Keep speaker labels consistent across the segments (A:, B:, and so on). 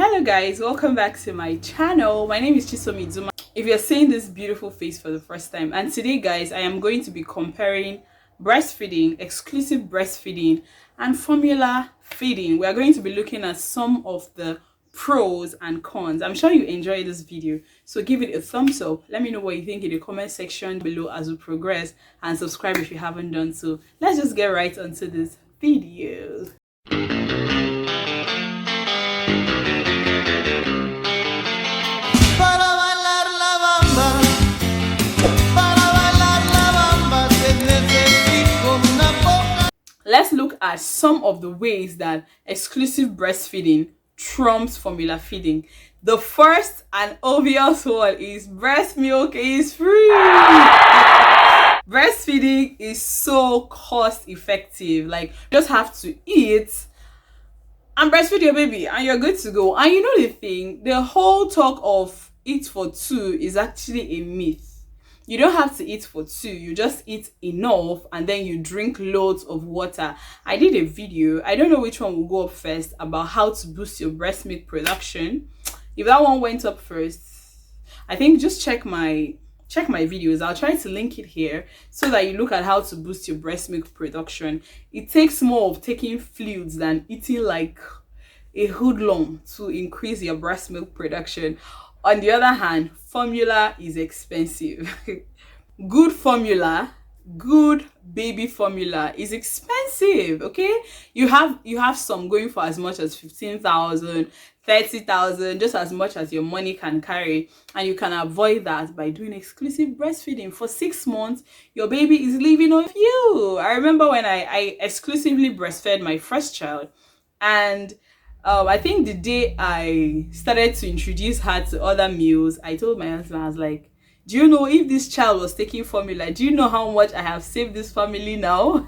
A: Hello guys, welcome back to my channel. My name is Chisomi Zuma. If you're seeing this beautiful face for the first time, and today guys, I am going to be comparing breastfeeding, exclusive breastfeeding, and formula feeding. We are going to be looking at some of the pros and cons. I'm sure you enjoy this video, so give it a thumbs up. Let me know what you think in the comment section below as we progress, and subscribe if you haven't done so. Let's just get right onto this video. Let's look at some of the ways that exclusive breastfeeding trumps formula feeding. The first and obvious one is breast milk is free. Breastfeeding is so cost effective. Like, you just have to eat and breastfeed your baby and you're good to go. And you know the thing, the whole talk of eat for two is actually a myth. You don't have to eat for two, you just eat enough and then you drink loads of water. I did a video, I don't know which one will go up first, about how to boost your breast milk production. If that one went up first, I think just check my videos. I'll try to link it here so that you look at how to boost your breast milk production. It takes more of taking fluids than eating like a hoodlum to increase your breast milk production. On the other hand, formula is expensive. Good formula, good baby formula is expensive, okay? You have some going for as much as 15,000, 30,000, just as much as your money can carry, and you can avoid that by doing exclusive breastfeeding. For 6 months, your baby is living off you. I remember when I exclusively breastfed my first child, and I think the day I started to introduce her to other meals, I told my husband, I was like, do you know, if this child was taking formula, do you know how much I have saved this family now?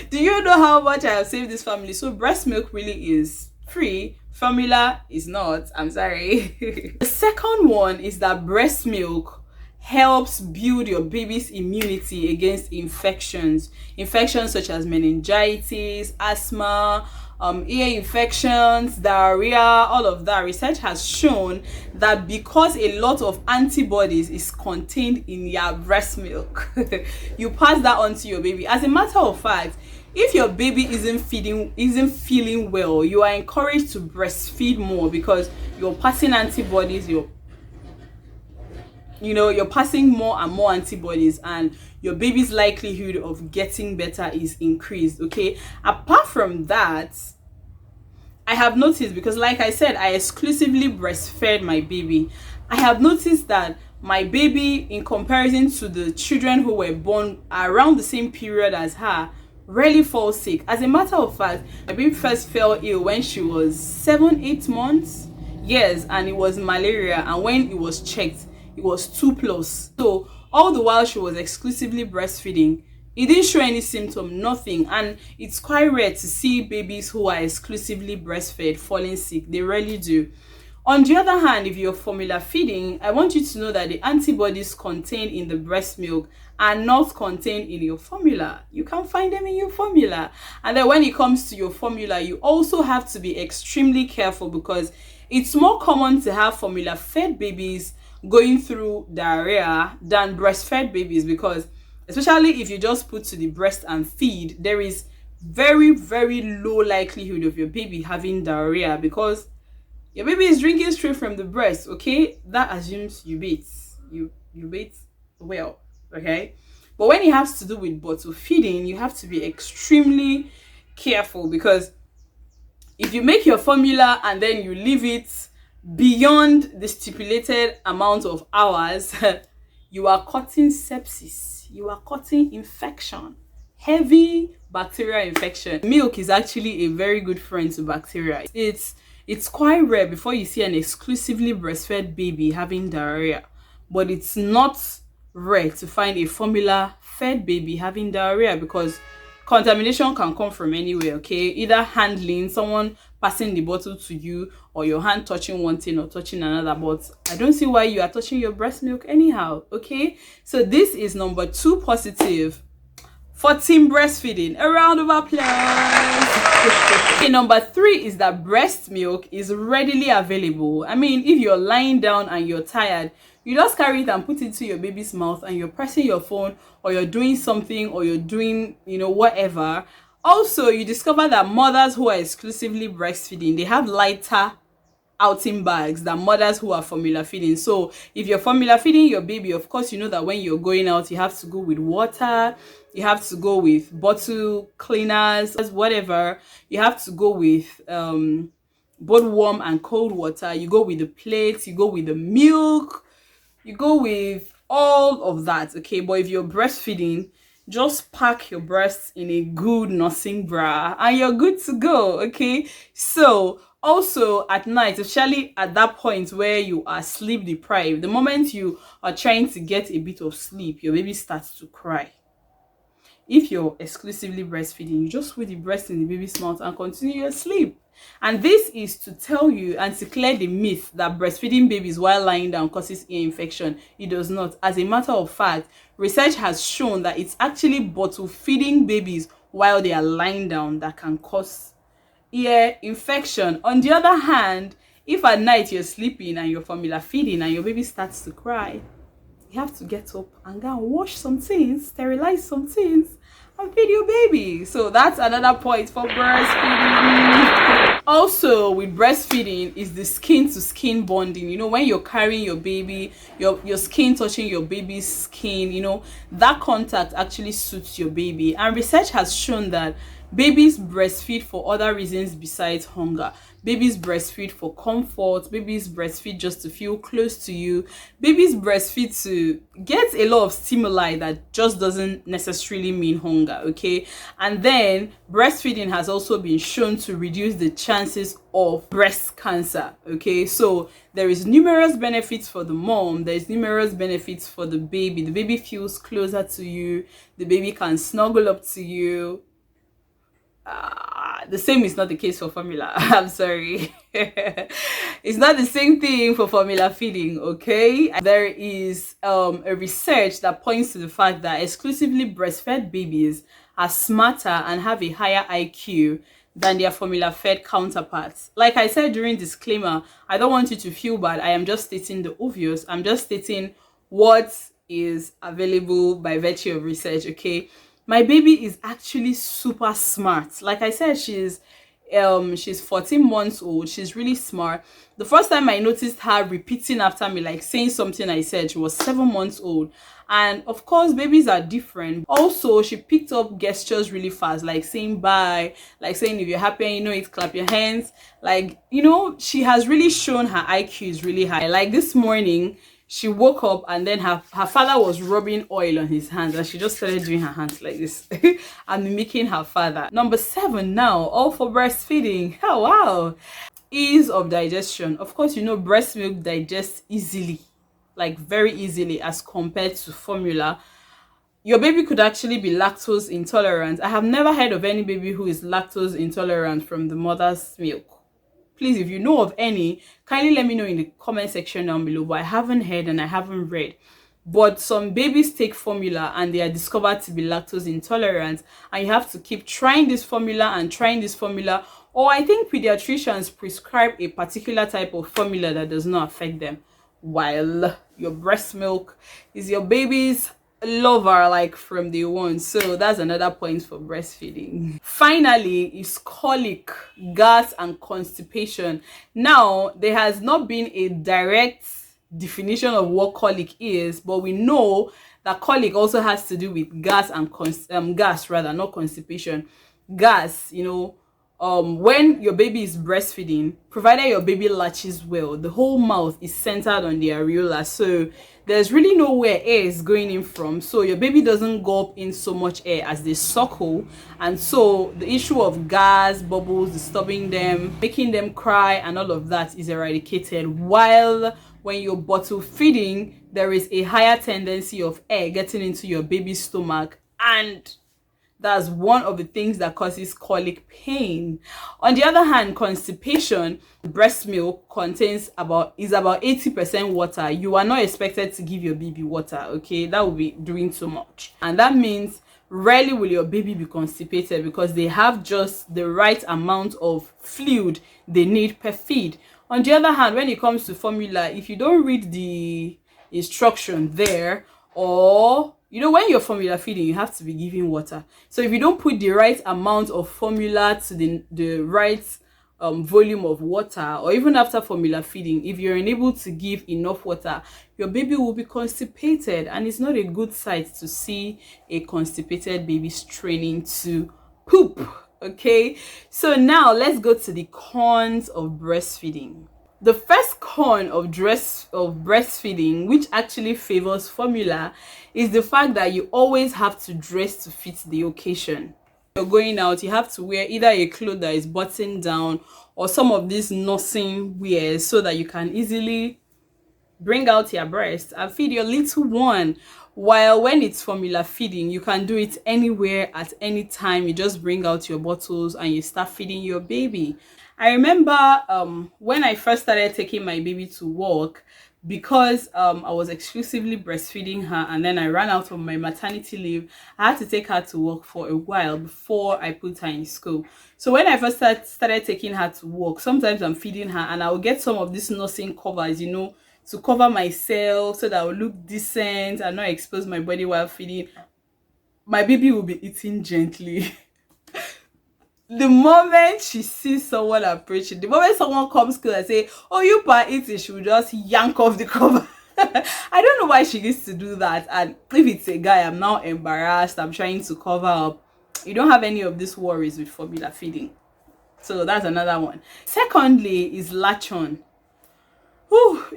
A: Do you know how much I have saved this family? So breast milk really is free, formula is not. I'm sorry. The second one is that breast milk helps build your baby's immunity against infections such as meningitis, asthma, ear infections, diarrhea, all of that. Research has shown that because a lot of antibodies is contained in your breast milk, you pass that on to your baby. As a matter of fact, if your baby isn't feeling well, you are encouraged to breastfeed more because you're passing antibodies, you're passing more and more antibodies, and your baby's likelihood of getting better is increased. Okay, apart from that, I have noticed, because like I said, I exclusively breastfed my baby, I have noticed that my baby, in comparison to the children who were born around the same period as her, rarely falls sick. As a matter of fact, my baby first fell ill when she was 7-8 months. Yes, and it was malaria, and when it was checked, it was 2+. So all the while she was exclusively breastfeeding, it didn't show any symptom, nothing. And it's quite rare to see babies who are exclusively breastfed falling sick. They rarely do. On the other hand, if you're formula feeding, I want you to know that the antibodies contained in the breast milk are not contained in your formula. You can find them in your formula. And then when it comes to your formula, you also have to be extremely careful, because it's more common to have formula fed babies going through diarrhea than breastfed babies, because especially if you just put to the breast and feed, there is very, very low likelihood of your baby having diarrhea because your baby is drinking straight from the breast. Okay, that assumes you bathe, you bathe well. Okay, but when it has to do with bottle feeding, you have to be extremely careful, because if you make your formula and then you leave it beyond the stipulated amount of hours, you are cutting sepsis, you are cutting infection, heavy bacterial infection. Milk is actually a very good friend to bacteria. It's quite rare before you see an exclusively breastfed baby having diarrhea, but it's not rare to find a formula fed baby having diarrhea, because contamination can come from anywhere. Okay, either handling, someone passing the bottle to you, or your hand touching one thing or touching another. But I don't see why you are touching your breast milk anyhow. Okay, so this is number 2 positive. for team breastfeeding. A round of applause. Okay, number 3 is that breast milk is readily available. I mean, if you're lying down and you're tired, you just carry it and put it to your baby's mouth, and you're pressing your phone, or you're doing something, or you're doing, whatever. Also, you discover that mothers who are exclusively breastfeeding, they have lighter outing bags than mothers who are formula feeding. So if you're formula feeding your baby, of course you know that when you're going out, you have to go with water, you have to go with bottle cleaners, whatever. You have to go with both warm and cold water. You go with the plates, you go with the milk, you go with all of that. Okay, but if you're breastfeeding, just pack your breasts in a good nursing bra and you're good to go. Okay, so also at night, especially at that point where you are sleep deprived, the moment you are trying to get a bit of sleep, your baby starts to cry. If you're exclusively breastfeeding, you just put the breast in the baby's mouth and continue your sleep. And this is to tell you and to clear the myth that breastfeeding babies while lying down causes ear infection. It does not. As a matter of fact, research has shown that it's actually bottle feeding babies while they are lying down that can cause ear infection. On the other hand, if at night you're sleeping and you're formula feeding and your baby starts to cry, you have to get up and go and wash some things, sterilize some things, and feed your baby. So that's another point for breastfeeding. Also, with breastfeeding is the skin to skin bonding. When you're carrying your baby, your skin touching your baby's skin, that contact actually suits your baby. And research has shown that babies breastfeed for other reasons besides hunger. Babies breastfeed for comfort. Babies breastfeed just to feel close to you. Babies breastfeed to get a lot of stimuli that just doesn't necessarily mean hunger, okay? And then breastfeeding has also been shown to reduce the chances of breast cancer, okay? So there is numerous benefits for the mom. There's numerous benefits for the baby. The baby feels closer to you. The baby can snuggle up to you. The same is not the case for formula. I'm sorry. It's not the same thing for formula feeding, okay? There is a research that points to the fact that exclusively breastfed babies are smarter and have a higher IQ than their formula fed counterparts. Like I said during disclaimer, I don't want you to feel bad. I am just stating the obvious. I'm just stating what is available by virtue of research, okay? My baby is actually super smart. Like I said, she's 14 months old. She's really smart. The first time I noticed her repeating after me, like saying something I said, she was 7 months old. And of course, babies are different. Also, she picked up gestures really fast, like saying bye, like saying if you're happy and you know it, clap your hands. Like, she has really shown her IQ is really high. Like this morning, she woke up and then her father was rubbing oil on his hands, and she just started doing her hands like this and mimicking her father. Number 7 now, all for breastfeeding. Oh wow. Ease of digestion. Of course, breast milk digests easily, like very easily, as compared to formula. Your baby could actually be lactose intolerant. I have never heard of any baby who is lactose intolerant from the mother's milk. Please, if you know of any, kindly let me know in the comment section down below. But I haven't heard and I haven't read. But some babies take formula and they are discovered to be lactose intolerant, and you have to keep trying this formula and trying this formula. Or I think pediatricians prescribe a particular type of formula that does not affect them, while your breast milk is your baby's lover, like from day one. So that's another point for breastfeeding. Finally is colic, gas, and constipation. Now, there has not been a direct definition of what colic is, but we know that colic also has to do with gas and gas rather, not constipation. Gas, when your baby is breastfeeding, provided your baby latches well, the whole mouth is centered on the areola, so there's really nowhere air is going in from, so your baby doesn't gulp in so much air as they suckle, and so the issue of gas, bubbles disturbing them, making them cry, and all of that is eradicated. While when you're bottle feeding, there is a higher tendency of air getting into your baby's stomach, and that's one of the things that causes colic pain. On the other hand, constipation, breast milk is about 80% water. You are not expected to give your baby water, okay? That will be doing too much. And that means rarely will your baby be constipated because they have just the right amount of fluid they need per feed. On the other hand, when it comes to formula, if you don't read the instruction there, or when you're formula feeding, you have to be giving water. So if you don't put the right amount of formula to the right volume of water, or even after formula feeding, if you're unable to give enough water, your baby will be constipated, and it's not a good sight to see a constipated baby straining to poop. Okay, so now let's go to the cons of breastfeeding. The first con of breastfeeding, which actually favors formula, is the fact that you always have to dress to fit the occasion. You're going out, you have to wear either a cloth that is buttoned down or some of these nursing wears so that you can easily bring out your breast and feed your little one. While when it's formula feeding, you can do it anywhere at any time. You just bring out your bottles and you start feeding your baby. I remember when I first started taking my baby to work, because I was exclusively breastfeeding her, and then I ran out of my maternity leave. I had to take her to work for a while before I put her in school. So when I first started taking her to work, sometimes I'm feeding her and I will get some of these nursing covers, to cover myself so that I will look decent and not expose my body while feeding. My baby will be eating gently. The moment she sees someone approaching, the moment someone comes close and say, "Oh, you are eating," she will just yank off the cover. I don't know why she needs to do that. And if it's a guy, I'm now embarrassed. I'm trying to cover up. You don't have any of these worries with formula feeding. So that's another one. Secondly is latch on.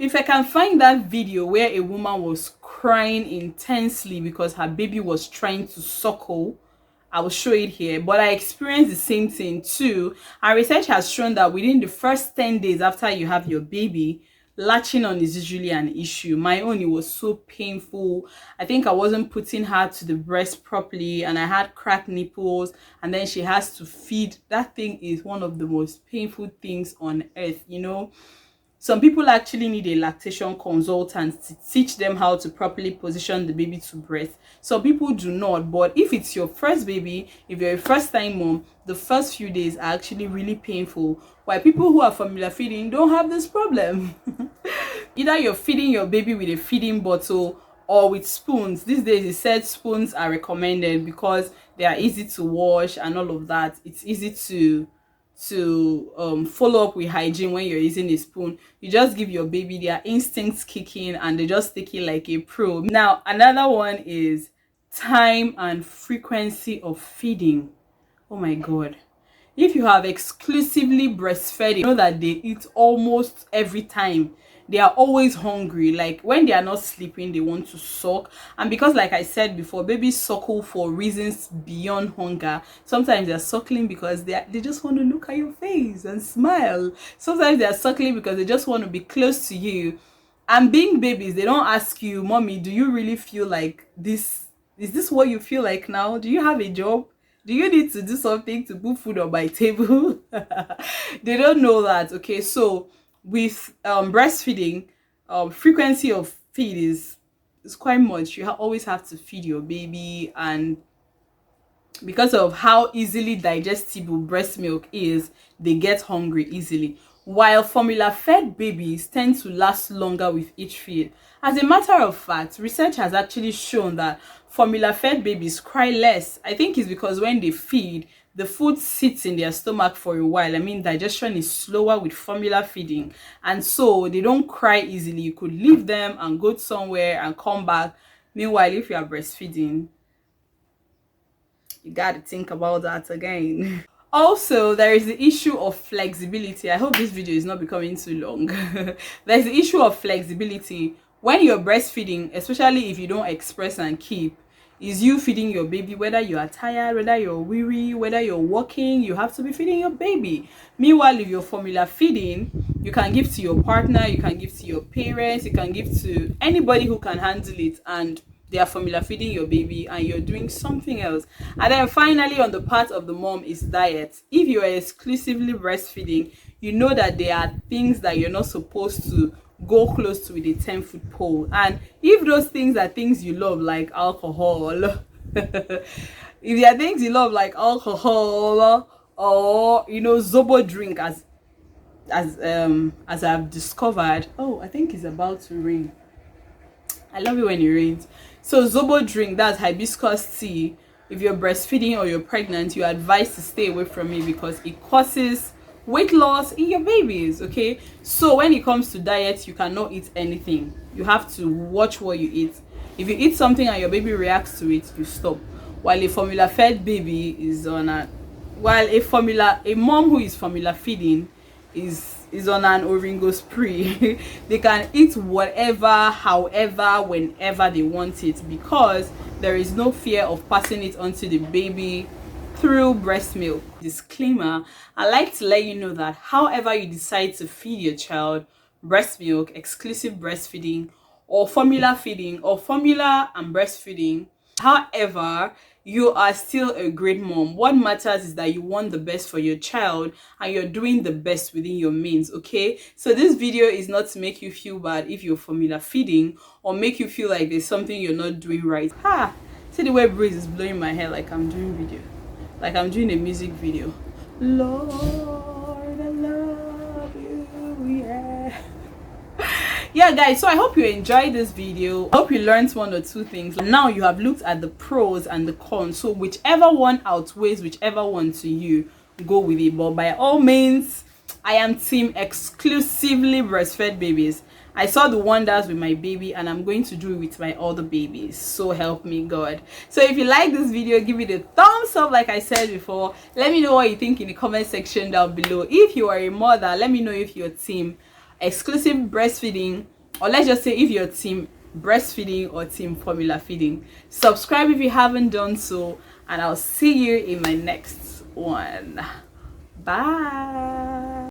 A: If I can find that video where a woman was crying intensely because her baby was trying to suckle, I will show it here. But I experienced the same thing too. And research has shown that within the first 10 days after you have your baby, latching on is usually an issue. My own, it was so painful. I think I wasn't putting her to the breast properly, and I had cracked nipples, and then she has to feed. That thing is one of the most painful things on earth. Some people actually need a lactation consultant to teach them how to properly position the baby to breast. Some people do not, but if it's your first baby, if you're a first-time mom, the first few days are actually really painful. While people who are formula feeding don't have this problem. Either you're feeding your baby with a feeding bottle or with spoons. These days, it said spoons are recommended because they are easy to wash and all of that. It's easy to follow up with hygiene. When you're using a spoon, you just give your baby their instincts kicking and they just take it like a pro. Now another one is time and frequency of feeding. Oh my god, if you have exclusively breastfed, you know that they eat almost every time. They are always hungry. Like when they are not sleeping, they want to suck. And because, like I said before, babies suckle for reasons beyond hunger. Sometimes they're suckling because they just want to look at your face and smile. Sometimes they're suckling because they just want to be close to you. And being babies, they don't ask you, "Mommy, do you really feel like this? Is this what you feel like now? Do you have a job? Do you need to do something to put food on my table?" They don't know that. Okay, so with breastfeeding, frequency of feed is quite much. You always have to feed your baby, and because of how easily digestible breast milk is, they get hungry easily. While formula fed babies tend to last longer with each feed. As a matter of fact, research has actually shown that formula fed babies cry less. I think it's because when they feed, the food sits in their stomach for a while. I mean, digestion is slower with formula feeding, and so they don't cry easily. You could leave them and go somewhere and come back. Meanwhile, if you are breastfeeding, you got to think about that again. Also, there is the issue of flexibility. I hope this video is not becoming too long. There's the issue of flexibility. When you're breastfeeding, especially if you don't express and keep, is you feeding your baby, whether you are tired, whether you're weary, whether you're walking, you have to be feeding your baby. Meanwhile, if you're formula feeding, you can give to your partner, you can give to your parents, you can give to anybody who can handle it, and they are formula feeding your baby and you're doing something else. And then finally, on the part of the mom, is diet. If you are exclusively breastfeeding, you know that there are things that you're not supposed to go close to with a 10-foot pole. And if those things are things you love, like alcohol, If there are things you love like alcohol or zobo drink, as I've discovered. Oh, I think it's about to rain. I love it when it rains. So zobo drink, that's hibiscus tea. If you're breastfeeding or you're pregnant, you're advised to stay away from it because it causes weight loss in your babies. Okay, so when it comes to diet, you cannot eat anything. You have to watch what you eat. If you eat something and your baby reacts to it, you stop. While a formula fed baby is on a while a mom who is formula feeding is on an oringo spree. They can eat whatever, however, whenever they want it, because there is no fear of passing it on to the baby through breast milk. Disclaimer: I like to let you know that however you decide to feed your child, breast milk, exclusive breastfeeding, or formula feeding, or formula and breastfeeding, however, you are still a great mom. What matters is that you want the best for your child and you're doing the best within your means. Okay, so this video is not to make you feel bad if you're formula feeding or make you feel like there's something you're not doing right. See the way breeze is blowing my hair like I'm doing video, like I'm doing a music video. Lord, I love you, yeah. Yeah guys, so I hope you enjoyed this video. I hope you learned one or two things. Now you have looked at the pros and the cons, so whichever one outweighs whichever one to you, go with it. But by all means, I am team exclusively breastfed babies. I saw the wonders with my baby and I'm going to do it with my other babies, so help me God. So if you like this video, give it a thumbs up. Like I said before, let me know what you think in the comment section down below. If you are a mother, let me know if you're team exclusive breastfeeding, or let's just say if you're team breastfeeding or team formula feeding. Subscribe if you haven't done so, and I'll see you in my next one. Bye.